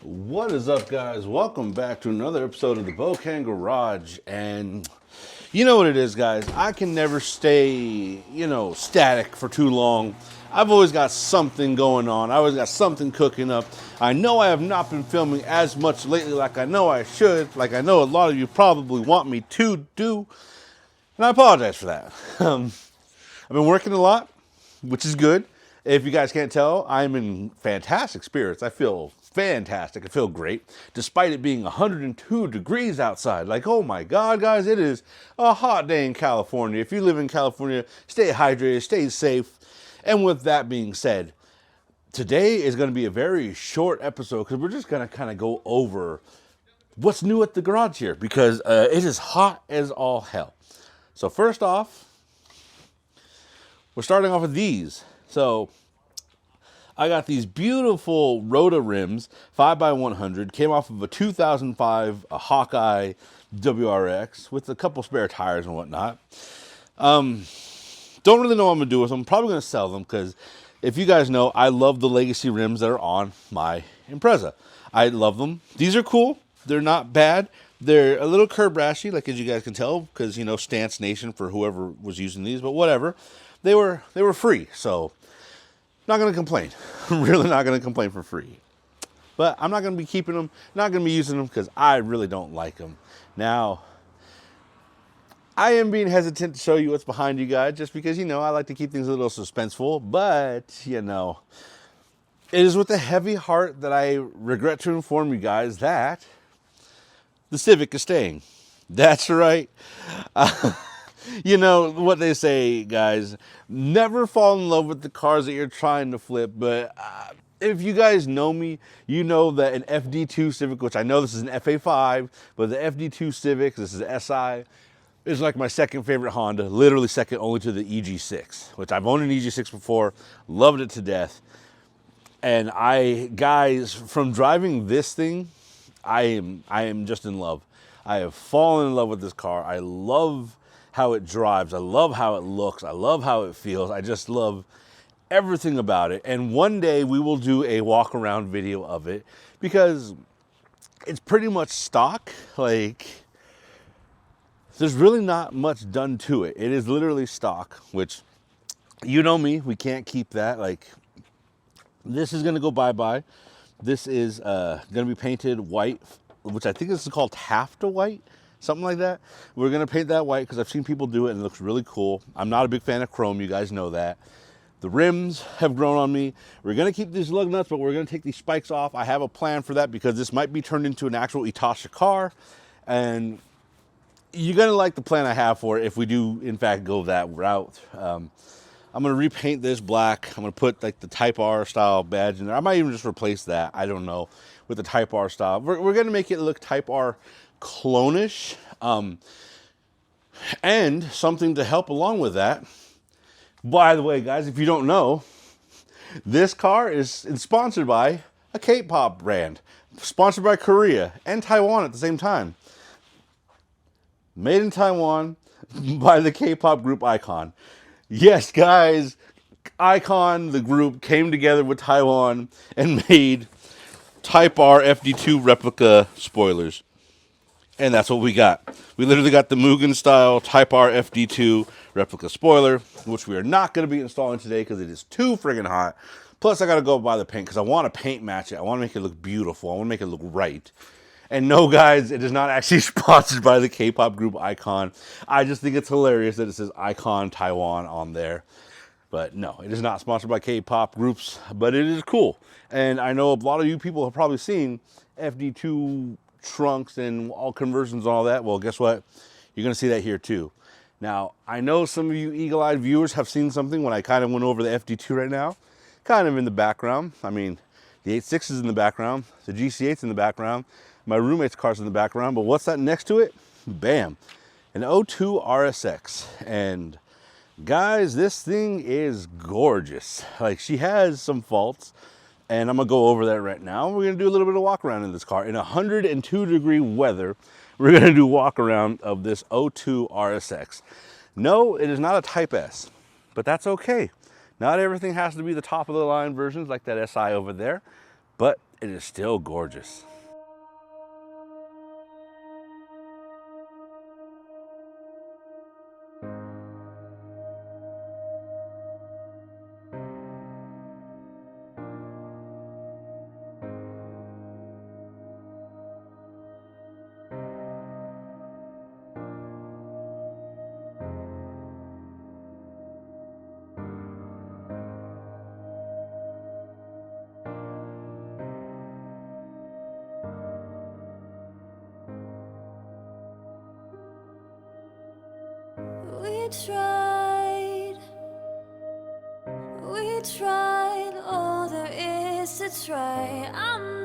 What is up, guys? Welcome back to another episode of the Bocan Garage. And you know what it is, guys. I can never stay, static for too long. I've always got something going on. I always got something cooking up. I know I have not been filming as much lately like I know I should, like I know a lot of you probably want me to do. And I apologize for that. I've been working a lot, which is good. If you guys can't tell, I'm in fantastic spirits. I feel fantastic. I feel great, despite it being 102 degrees outside. Like, oh my God, guys, it is a hot day in California. If you live in California, stay hydrated, stay safe. And with that being said, today is going to be a very short episode because we're just going to kind of go over what's new at the garage here because it is hot as all hell. So first off, we're starting off with these. So I got these beautiful Rota rims, 5x100, came off of a 2005 Hawkeye WRX with a couple spare tires and whatnot. Don't really know what I'm going to do with them. Probably going to sell them because if you guys know, I love the legacy rims that are on my Impreza. I love them. These are cool. They're not bad. They're a little curb rashy, like as you guys can tell, because, Stance Nation for whoever was using these, but whatever. They were free, so not going to complain. I'm really not going to complain for free. But I'm not going to be keeping them, not going to be using them because I really don't like them. Now, I am being hesitant to show you what's behind you guys just because, I like to keep things a little suspenseful. But, it is with a heavy heart that I regret to inform you guys that the Civic is staying. That's right. You know what they say, guys, never fall in love with the cars that you're trying to flip. But if you guys know me, you know that an FD2 Civic, which I know this is an FA5, but the FD2 Civic, this is SI, is like my second favorite Honda, literally second only to the EG6, which I've owned an EG6 before, loved it to death. And guys, from driving this thing, I am just in love. I have fallen in love with this car. I love how it drives. I love how it looks. I love how it feels. I just love everything about it. And one day we will do a walk around video of it because it's pretty much stock. Like, there's really not much done to it. It is literally stock, which, you know me, we can't keep that. Like, this is going to go bye-bye. This is going to be painted white, which I think this is called Taffeta white, something like that. We're going to paint that white because I've seen people do it and it looks really cool. I'm not a big fan of chrome. You guys know that. The rims have grown on me. We're going to keep these lug nuts, but we're going to take these spikes off. I have a plan for that because this might be turned into an actual Itasha car. And you're going to like the plan I have for it if we do, in fact, go that route. I'm going to repaint this black. I'm going to put like the Type R style badge in there. I might even just replace that. I don't know, with the Type R style. We're going to make it look Type R clone-ish. And something to help along with that. By the way, guys, if you don't know, this car is sponsored by a K-pop brand. Sponsored by Korea and Taiwan at the same time. Made in Taiwan by the K-pop group Icon. Yes, guys, Icon, the group, came together with Taiwan and made Type R FD2 replica spoilers. And that's what we got. We literally got the Mugen style Type R FD2 replica spoiler, which we are not going to be installing today because it is too friggin' hot. Plus, I got to go buy the paint because I want to paint match it. I want to make it look beautiful. I want to make it look right. And no, guys, it is not actually sponsored by the K-pop group Icon. I just think it's hilarious that it says Icon Taiwan on there. But no, it is not sponsored by K-pop groups, but it is cool. And I know a lot of you people have probably seen FD2 trunks and all conversions and all that. Well, guess what? You're going to see that here too. Now, I know some of you eagle-eyed viewers have seen something when I kind of went over the FD2 right now. Kind of in the background. I mean, the 86 is in the background. The GC8's in the background. My roommate's car's in the background, but what's that next to it? Bam, an 02 RSX. And guys, this thing is gorgeous. Like, she has some faults, and I'm gonna go over that right now. We're gonna do a little bit of walk around in this car. In 102 degree weather, we're gonna do walk around of this 02 RSX. No, it is not a Type S, but that's okay. Not everything has to be the top of the line versions like that SI over there. But it is still gorgeous. We tried all there is to try. I'm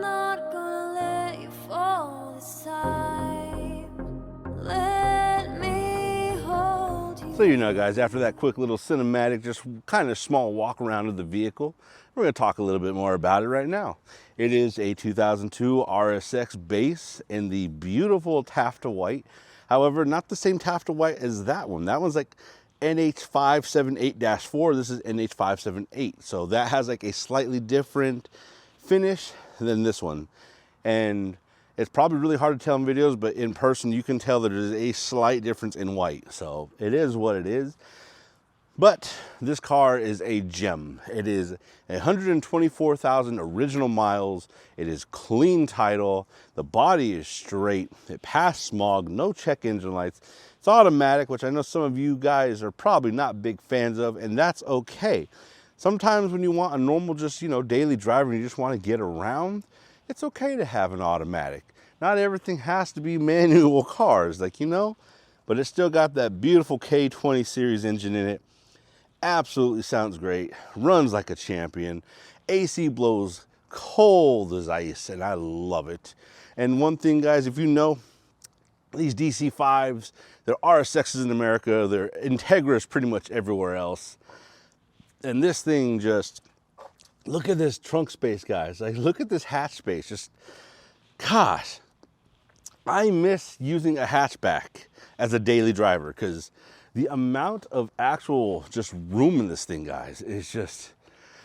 not gonna let you fall this time. Let me hold you. So, you know, guys, after that quick little cinematic, just kind of small walk around of the vehicle, we're going to talk a little bit more about it right now. It is a 2002 RSX base in the beautiful Taffeta white. However, not the same Taffeta white as that one. That one's like NH578-4. This is NH578. So that has like a slightly different finish than this one. And it's probably really hard to tell in videos, but in person you can tell that there's a slight difference in white. So it is what it is. But this car is a gem. It is 124,000 original miles. It is clean title. The body is straight. It passed smog, no check engine lights. It's automatic, which I know some of you guys are probably not big fans of, and that's okay. Sometimes when you want a normal, just, you know, daily driver and you just want to get around, it's okay to have an automatic. Not everything has to be manual cars, like, you know, but it's still got that beautiful K20 series engine in it. Absolutely sounds great, runs like a champion. AC blows cold as ice, and I love it. And one thing, guys, if you know, these DC5s, they're RSXs in America, they're Integras pretty much everywhere else. And this thing just, look at this trunk space, guys. Like, look at this hatch space. Just, gosh, I miss using a hatchback as a daily driver, because the amount of actual just room in this thing, guys, is just,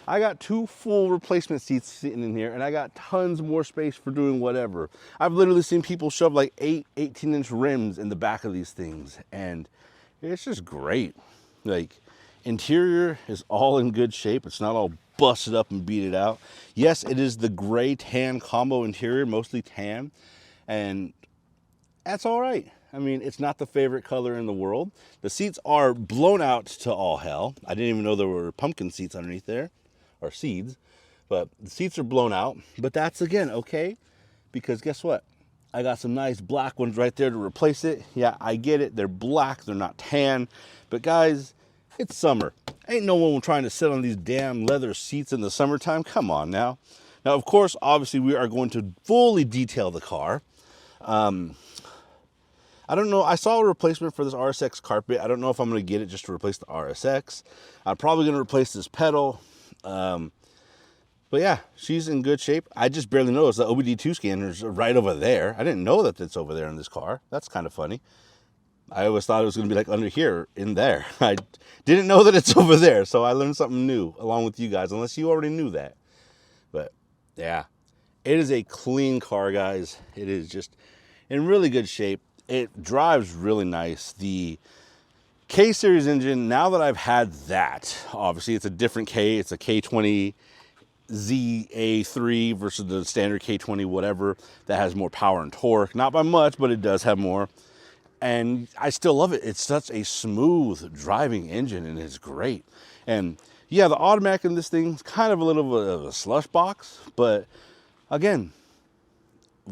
I got 2 full replacement seats sitting in here, and I got tons more space for doing whatever. I've literally seen people shove like 18-inch rims in the back of these things, and it's just great. Like, interior is all in good shape. It's not all busted up and beat it out. Yes, it is the gray tan combo interior, mostly tan, and that's all right. I mean, it's not the favorite color in the world. The seats are blown out to all hell. I didn't even know there were pumpkin seats underneath there, or seeds, but the seats are blown out. But that's, again, okay, because guess what? I got some nice black ones right there to replace it. Yeah, I get it. They're black. They're not tan. But, guys, it's summer. Ain't no one trying to sit on these damn leather seats in the summertime. Come on now. Now, of course, obviously, we are going to fully detail the car. I don't know. I saw a replacement for this RSX carpet. I don't know if I'm going to get it just to replace the RSX. I'm probably going to replace this pedal. But yeah, she's in good shape. I just barely noticed the OBD2 scanner's right over there. I didn't know that it's over there in this car. That's kind of funny. I always thought it was going to be like under here, in there. I didn't know that it's over there. So I learned something new along with you guys, unless you already knew that. But yeah, it is a clean car, guys. It is just in really good shape. It drives really nice. The K-Series engine, now that I've had that, obviously it's a different K. It's a K20 ZA3 versus the standard K20 whatever that has more power and torque. Not by much, but it does have more. And I still love it. It's such a smooth driving engine, and it's great. And yeah, the automatic in this thing is kind of a little bit of a slush box, but again,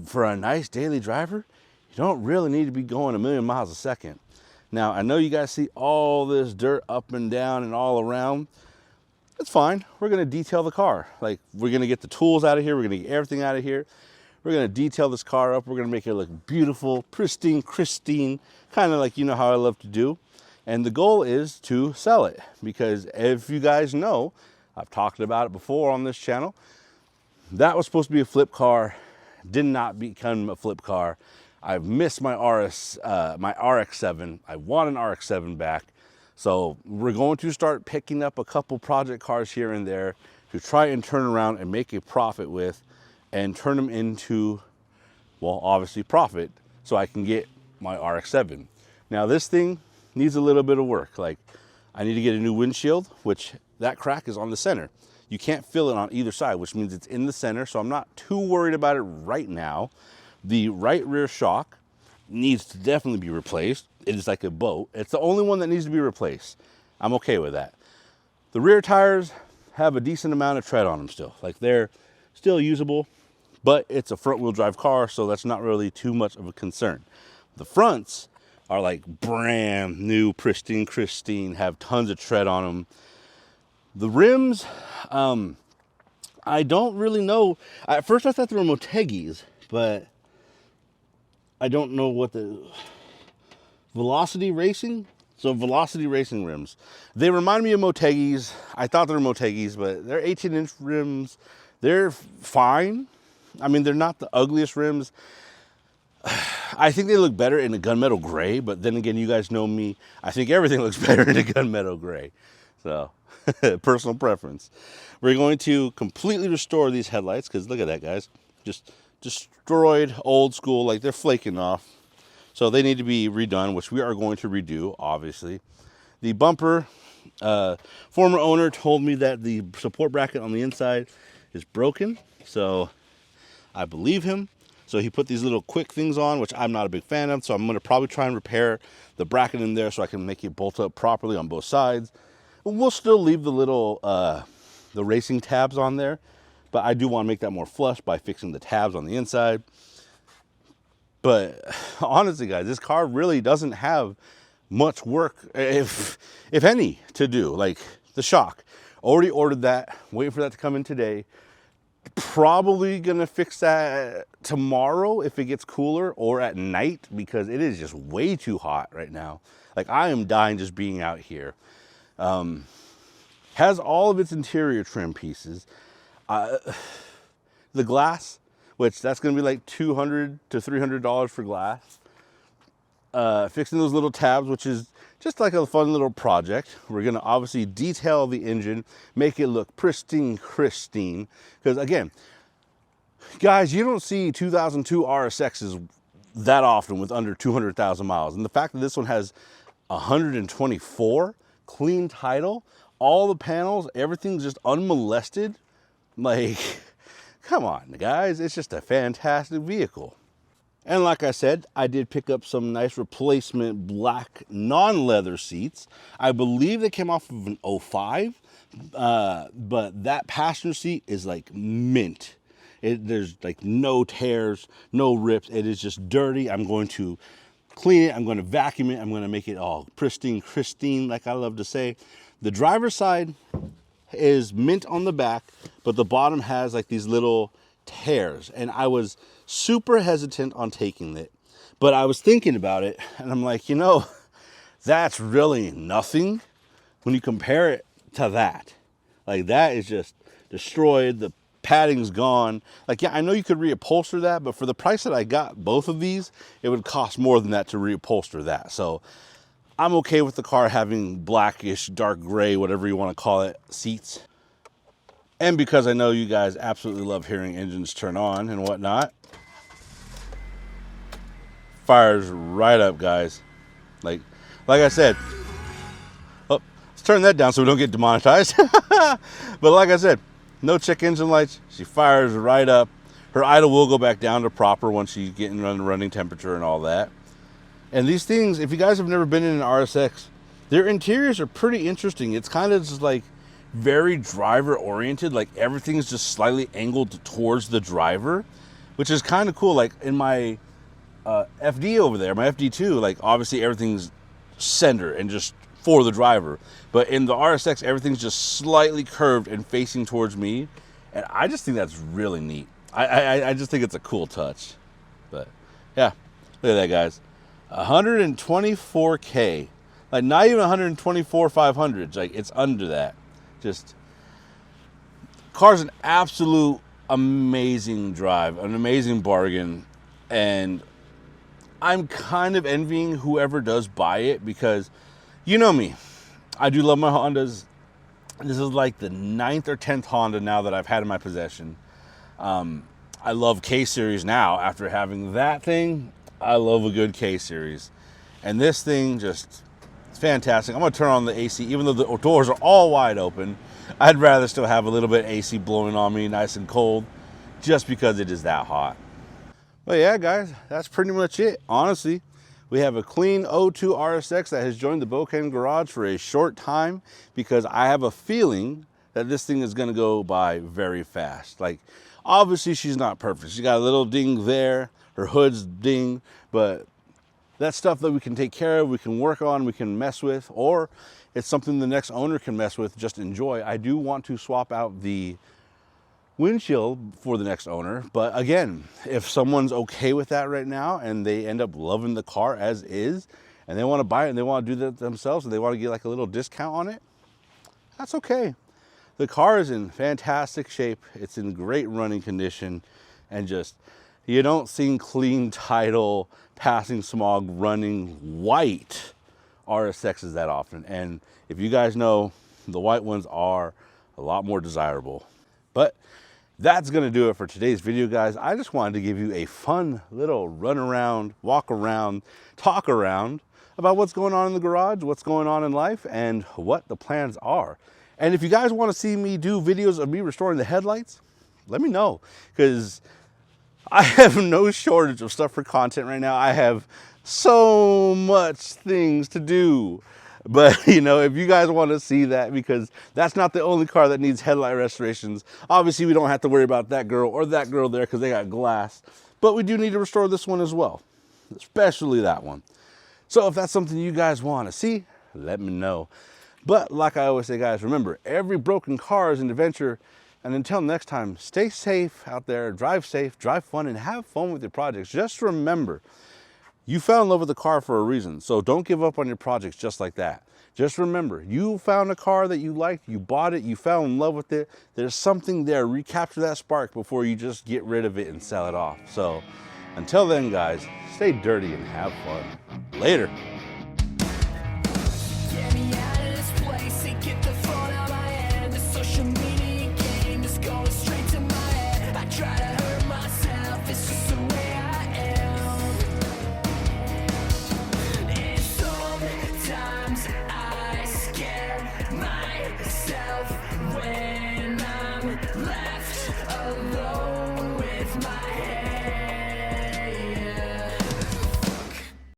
for a nice daily driver, you don't really need to be going 1,000,000 miles a second. Now, I know you guys see all this dirt up and down and all around. It's fine. We're going to detail the car. Like, we're going to get the tools out of here. We're going to get everything out of here. We're going to detail this car up. We're going to make it look beautiful, pristine, kind of like, you know how I love to do. And the goal is to sell it, because if you guys know, I've talked about it before on this channel, that was supposed to be a flip car, did not become a flip car. I've missed my RX-7. I want an RX-7 back. So we're going to start picking up a couple project cars here and there to try and turn around and make a profit with, and turn them into, well, obviously profit, so I can get my RX-7. Now this thing needs a little bit of work. Like, I need to get a new windshield, which that crack is on the center. You can't fill it on either side, which means it's in the center, so I'm not too worried about it right now. The right rear shock needs to definitely be replaced. It is like a boat. It's the only one that needs to be replaced. I'm okay with that. The rear tires have a decent amount of tread on them still. Like, they're still usable, but it's a front wheel drive car, so that's not really too much of a concern. The fronts are like brand new, pristine, have tons of tread on them. The rims, I don't really know. At first I thought they were Motegis, but I don't know what the Velocity Racing. So Velocity Racing rims. They remind me of Motegis. I thought they were Motegis, but they're 18-inch rims. They're fine. I mean, they're not the ugliest rims. I think they look better in a gunmetal gray, but then again, you guys know me. I think everything looks better in a gunmetal gray. So, personal preference. We're going to completely restore these headlights, because look at that, guys. Just destroyed, old school, like they're flaking off. So they need to be redone, which we are going to redo, obviously. The bumper, former owner told me that the support bracket on the inside is broken, so I believe him. So he put these little quick things on, which I'm not a big fan of, so I'm going to probably try and repair the bracket in there so I can make it bolt up properly on both sides. We'll still leave the little, the racing tabs on there, but I do want to make that more flush by fixing the tabs on the inside. But honestly, guys, this car really doesn't have much work, if any, to do. Like the shock, already ordered that, waiting for that to come in today. Probably gonna fix that tomorrow if it gets cooler, or at night, because it is just way too hot right now. Like, I am dying just being out here. Has all of its interior trim pieces. The glass, which that's gonna be like $200 to $300 for glass. Fixing those little tabs, which is just like a fun little project. We're gonna obviously detail the engine, make it look pristine. Because again, guys, you don't see 2002 RSXs that often with under 200,000 miles. And the fact that this one has 124, clean title, all the panels, everything's just unmolested. Like, come on, guys, it's just a fantastic vehicle. And like I said, I did pick up some nice replacement black non-leather seats. I believe they came off of an 05, but that passenger seat is like mint. There's like no tears, no rips. It is just dirty. I'm going to clean it. I'm going to vacuum it. I'm going to make it all pristine, like I love to say. The driver's side is mint on the back, but the bottom has like these little tears, and I was super hesitant on taking it, but I was thinking about it, and I'm like, you know, that's really nothing when you compare it to that. Like, that is just destroyed. The padding's gone. Like, yeah, I know you could reupholster that, but for the price that I got both of these, it would cost more than that to reupholster that. So I'm okay with the car having blackish, dark gray, whatever you want to call it, seats. And because I know you guys absolutely love hearing engines turn on and whatnot, fires right up, guys. Like I said, oh, let's turn that down so we don't get demonetized. But like I said, no check engine lights. She fires right up. Her idle will go back down to proper once she's getting running temperature and all that. And these things, if you guys have never been in an RSX, their interiors are pretty interesting. It's kind of just like very driver oriented, like everything's just slightly angled towards the driver, which is kind of cool. Like in my FD over there, my FD2, like obviously everything's center and just for the driver, but in the RSX everything's just slightly curved and facing towards me, and I just think that's really neat. I just think it's a cool touch. But yeah, look at that, guys. 124K, like not even 124 500s, like it's under that. Just, car's an absolute amazing drive, an amazing bargain, and I'm kind of envying whoever does buy it, because you know me, I do love my Hondas. This is like the 9th or 10th Honda now that I've had in my possession. I love K-Series now. After having that thing, I love a good K-Series. And this thing just, it's fantastic. I'm gonna turn on the AC, even though the doors are all wide open. I'd rather still have a little bit of AC blowing on me, nice and cold, just because it is that hot. But yeah, guys, that's pretty much it. Honestly, we have a clean 02 RSX that has joined the Bocan Garage for a short time because I have a feeling that this thing is gonna go by very fast. Like, obviously she's not perfect. She's got a little ding there, her hood's ding, but that's stuff that we can take care of, we can work on, we can mess with, or it's something the next owner can mess with, just enjoy. I do want to swap out the windshield for the next owner, but again, if someone's okay with that right now and they end up loving the car as is and they want to buy it and they want to do that themselves and they want to get like a little discount on it, that's okay. The car is in fantastic shape, it's in great running condition, and just, you don't see clean title, passing smog, running white RSXs that often. And if you guys know, the white ones are a lot more desirable. But that's gonna do it for today's video, guys. I just wanted to give you a fun little run around, walk around, talk around about what's going on in the garage, what's going on in life, and what the plans are. And if you guys want to see me do videos of me restoring the headlights, let me know, because I have no shortage of stuff for content right now. I have so much things to do. But, you know, if you guys want to see that, because that's not the only car that needs headlight restorations. Obviously, we don't have to worry about that girl or that girl there because they got glass. But we do need to restore this one as well, especially that one. So if that's something you guys want to see, let me know. But like I always say, guys, remember, every broken car is an adventure. And until next time, stay safe out there, drive safe, drive fun, and have fun with your projects. Just remember, you fell in love with the car for a reason, so don't give up on your projects just like that. Just remember, you found a car that you liked, you bought it, you fell in love with it. There's something there. Recapture that spark before you just get rid of it and sell it off. So until then, guys, stay dirty and have fun. Later.